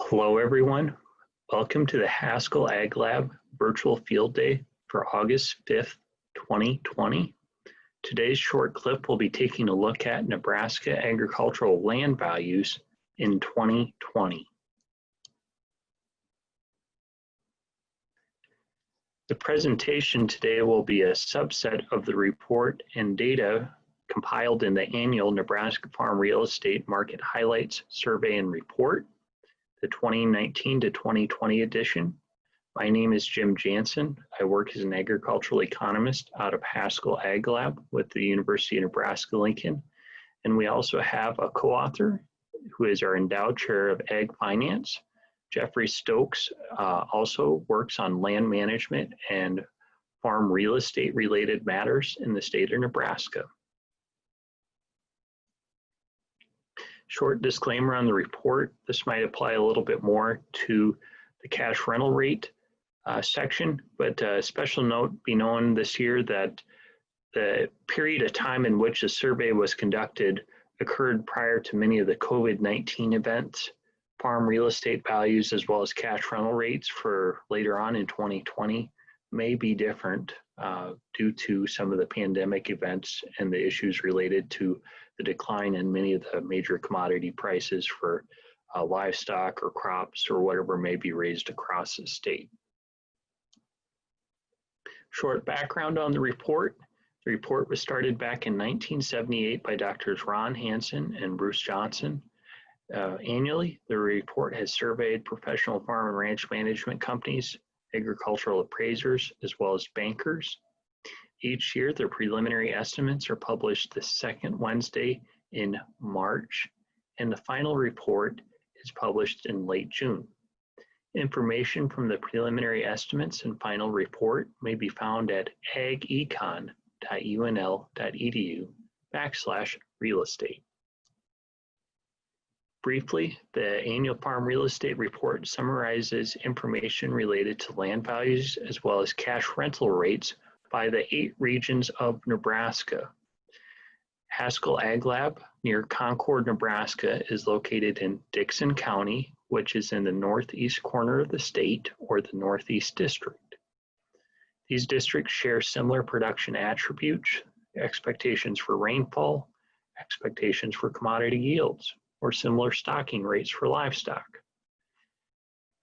Hello everyone, welcome to the Haskell Ag Lab Virtual Field Day for August 5th, 2020. Today's short clip will be taking a look at Nebraska agricultural land values in 2020. The presentation today will be a subset of the report and data compiled in the annual Nebraska Farm Real Estate Market Highlights Survey and Report, the 2019 to 2020 edition. My name is Jim Jansen. I work as an agricultural economist out of Haskell Ag Lab with the University of Nebraska-Lincoln. And we also have a co-author who is our endowed chair of ag finance. Jeffrey Stokes also works on land management and farm real estate related matters in the state of Nebraska. Short disclaimer on the report. This might apply a little bit more to the cash rental rate section, but a special note be known this year that the period of time in which the survey was conducted occurred prior to many of the COVID-19 events. Farm real estate values as well as cash rental rates for later on in 2020 may be different due to some of the pandemic events and the issues related to the decline in many of the major commodity prices for livestock or crops or whatever may be raised across the state. Short background on the report. The report was started back in 1978 by Drs. Ron Hansen and Bruce Jansen. Annually, the report has surveyed professional farm and ranch management companies, agricultural appraisers, as well as bankers. Each year, their preliminary estimates are published the second Wednesday in March, and the final report is published in late June. Information from the preliminary estimates and final report may be found at agecon.unl.edu/real estate. Briefly, the annual farm real estate report summarizes information related to land values as well as cash rental rates by the 8 regions of Nebraska. Haskell Ag Lab near Concord, Nebraska is located in Dixon County, which is in the northeast corner of the state or the Northeast District. These districts share similar production attributes, expectations for rainfall, expectations for commodity yields, or similar stocking rates for livestock.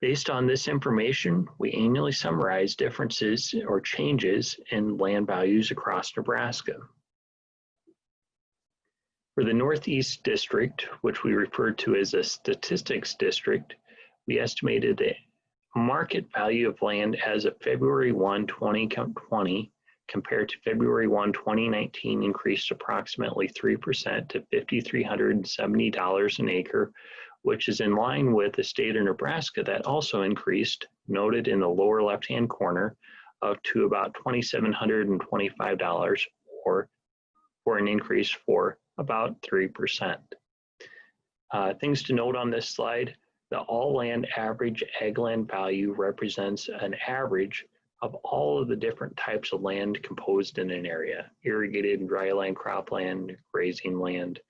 Based on this information, we annually summarize differences or changes in land values across Nebraska. For the Northeast District, which we refer to as a statistics district, we estimated the market value of land as of February 1, 2020 compared to February 1, 2019 increased approximately 3% to $5,370 an acre, which is in line with the state of Nebraska that also increased, noted in the lower left-hand corner, to about $2,725 or for an increase for about 3%. Things to note on this slide, the all land average ag land value represents an average of all of the different types of land composed in an area: irrigated and dry land, cropland, grazing land,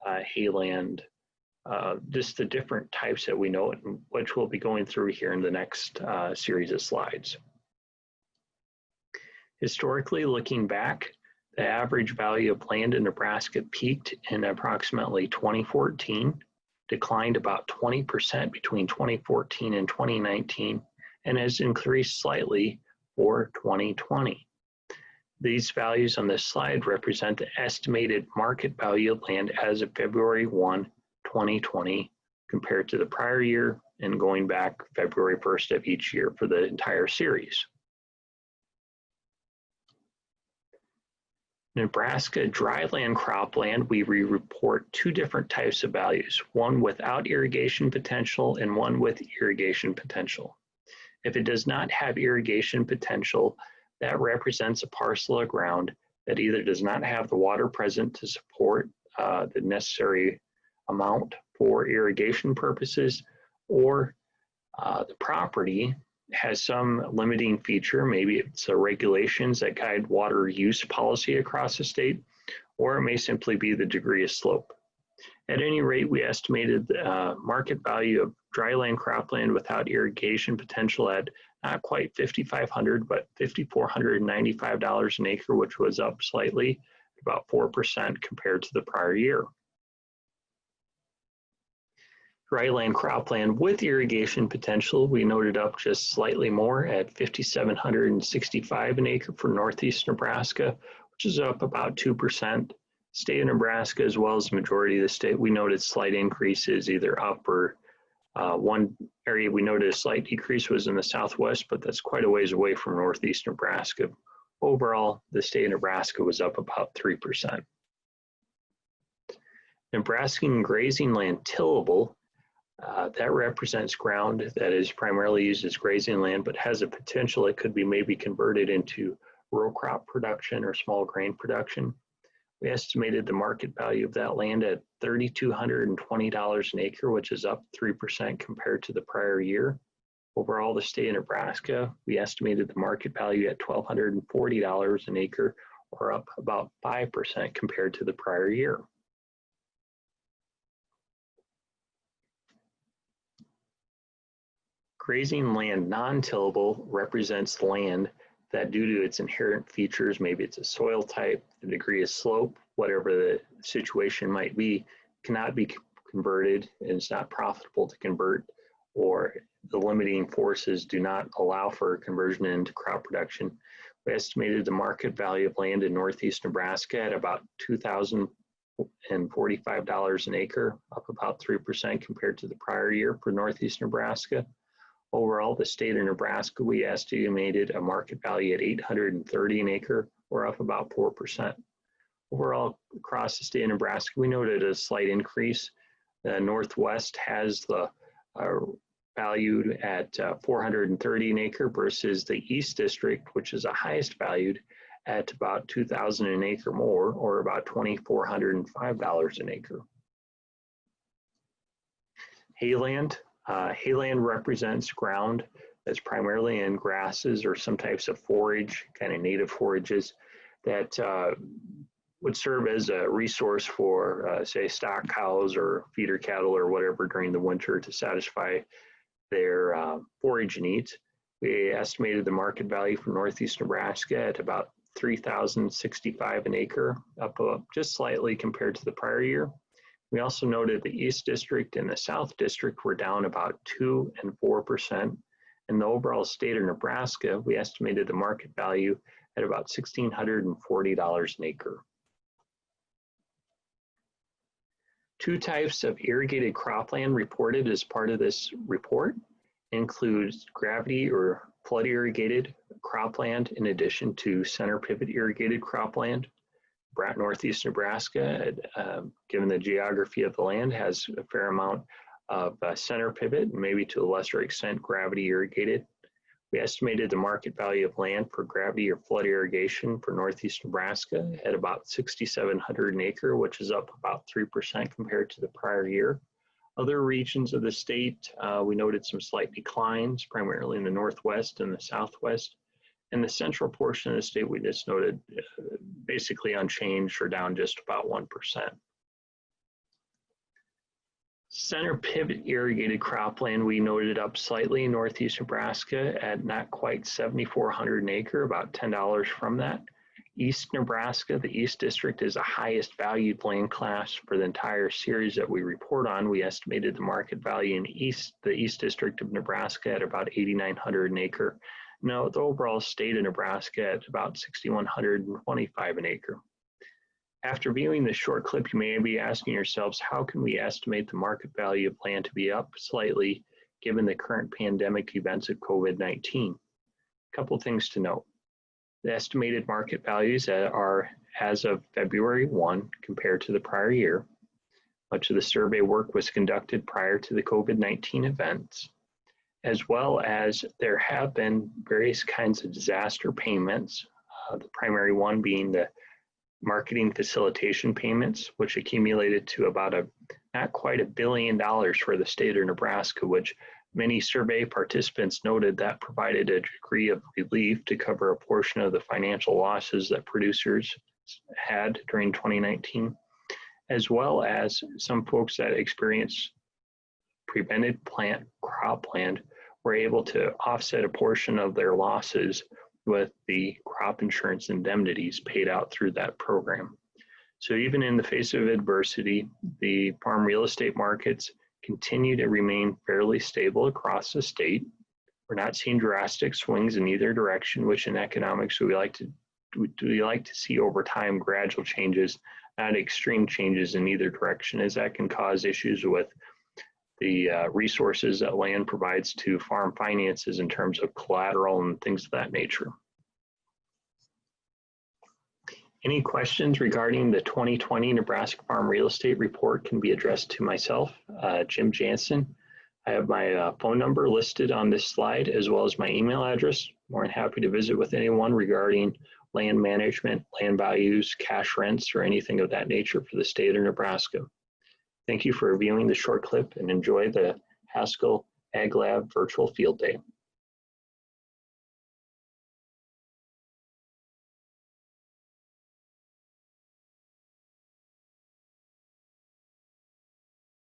hayland, just the different types that we know, which we'll be going through here in the next series of slides. Historically, looking back, the average value of land in Nebraska peaked in approximately 2014, declined about 20% between 2014 and 2019, and has increased slightly for 2020. These values on this slide represent the estimated market value of land as of February 1, 2020, compared to the prior year and going back February 1st of each year for the entire series. Nebraska dryland cropland, we report 2 different types of values, one without irrigation potential and one with irrigation potential. If it does not have irrigation potential, that represents a parcel of ground that either does not have the water present to support the necessary amount for irrigation purposes, or the property has some limiting feature. Maybe it's regulations that guide water use policy across the state, or it may simply be the degree of slope. At any rate, we estimated the market value of dryland cropland without irrigation potential at not quite $5,500, but $5,495 an acre, which was up slightly, about 4% compared to the prior year. Dryland cropland with irrigation potential, we noted up just slightly more at $5,765 an acre for Northeast Nebraska, which is up about 2%. State of Nebraska, as well as the majority of the state, we noted slight increases either up or one area we noted a slight decrease was in the southwest, but that's quite a ways away from Northeast Nebraska. Overall, the state of Nebraska was up about 3%. Nebraskan grazing land tillable, that represents ground that is primarily used as grazing land, but has a potential it could be maybe converted into row crop production or small grain production. We estimated the market value of that land at $3,220 an acre, which is up 3% compared to the prior year. Overall, the state of Nebraska, we estimated the market value at $1,240 an acre, or up about 5% compared to the prior year. Grazing land non-tillable represents land that, due to its inherent features, maybe it's a soil type, the degree of slope, whatever the situation might be, cannot be converted and it's not profitable to convert, or the limiting forces do not allow for conversion into crop production. We estimated the market value of land in Northeast Nebraska at about $2,045 an acre, up about 3% compared to the prior year for Northeast Nebraska. Overall, the state of Nebraska, we estimated a market value at $830 an acre, or up about 4%. Overall, across the state of Nebraska, we noted a slight increase. The Northwest has the valued at $430 an acre versus the East District, which is the highest valued at about $2,000 an acre more, or about $2,405 an acre. Hayland. Hayland represents ground that's primarily in grasses or some types of forage, kind of native forages that would serve as a resource for, say, stock cows or feeder cattle or whatever during the winter to satisfy their forage needs. We estimated the market value for Northeast Nebraska at about $3,065 an acre, up just slightly compared to the prior year. We also noted the East District and the South District were down about 2% and 4%. In the overall state of Nebraska, we estimated the market value at about $1,640 an acre. Two types of irrigated cropland reported as part of this report includes gravity or flood irrigated cropland in addition to center pivot irrigated cropland. Northeast Nebraska, given the geography of the land, has a fair amount of center pivot and maybe to a lesser extent gravity irrigated. We estimated the market value of land for gravity or flood irrigation for Northeast Nebraska at about $6,700 an acre, which is up about 3% compared to the prior year. Other regions of the state, we noted some slight declines, primarily in the Northwest and the Southwest. In the central portion of the state, we just noted basically unchanged or down just about 1%. Center pivot irrigated cropland, we noted up slightly in Northeast Nebraska at not quite $7,400 an acre, about $10 from that. East Nebraska, the East District, is the highest valued land class for the entire series that we report on. We estimated the market value in the East District of Nebraska at about $8,900 an acre. Now, the overall state of Nebraska at about $6,125 an acre. After viewing this short clip, you may be asking yourselves, how can we estimate the market value of land to be up slightly given the current pandemic events of COVID-19? A couple of things to note. The estimated market values are as of February 1 compared to the prior year. Much of the survey work was conducted prior to the COVID-19 events, as well as there have been various kinds of disaster payments, the primary one being the marketing facilitation payments, which accumulated to about not quite $1 billion for the state of Nebraska, which many survey participants noted that provided a degree of relief to cover a portion of the financial losses that producers had during 2019, as well as some folks that experience prevented plant cropland were able to offset a portion of their losses with the crop insurance indemnities paid out through that program. So even in the face of adversity, the farm real estate markets continue to remain fairly stable across the state. We're not seeing drastic swings in either direction, which in economics we like to see over time gradual changes, not extreme changes in either direction, as that can cause issues with the resources that land provides to farm finances in terms of collateral and things of that nature. Any questions regarding the 2020 Nebraska Farm Real Estate Report can be addressed to myself, Jim Jansen. I have my phone number listed on this slide, as well as my email address. More than happy to visit with anyone regarding land management, land values, cash rents, or anything of that nature for the state of Nebraska. Thank you for viewing the short clip and enjoy the Haskell Ag Lab virtual field day.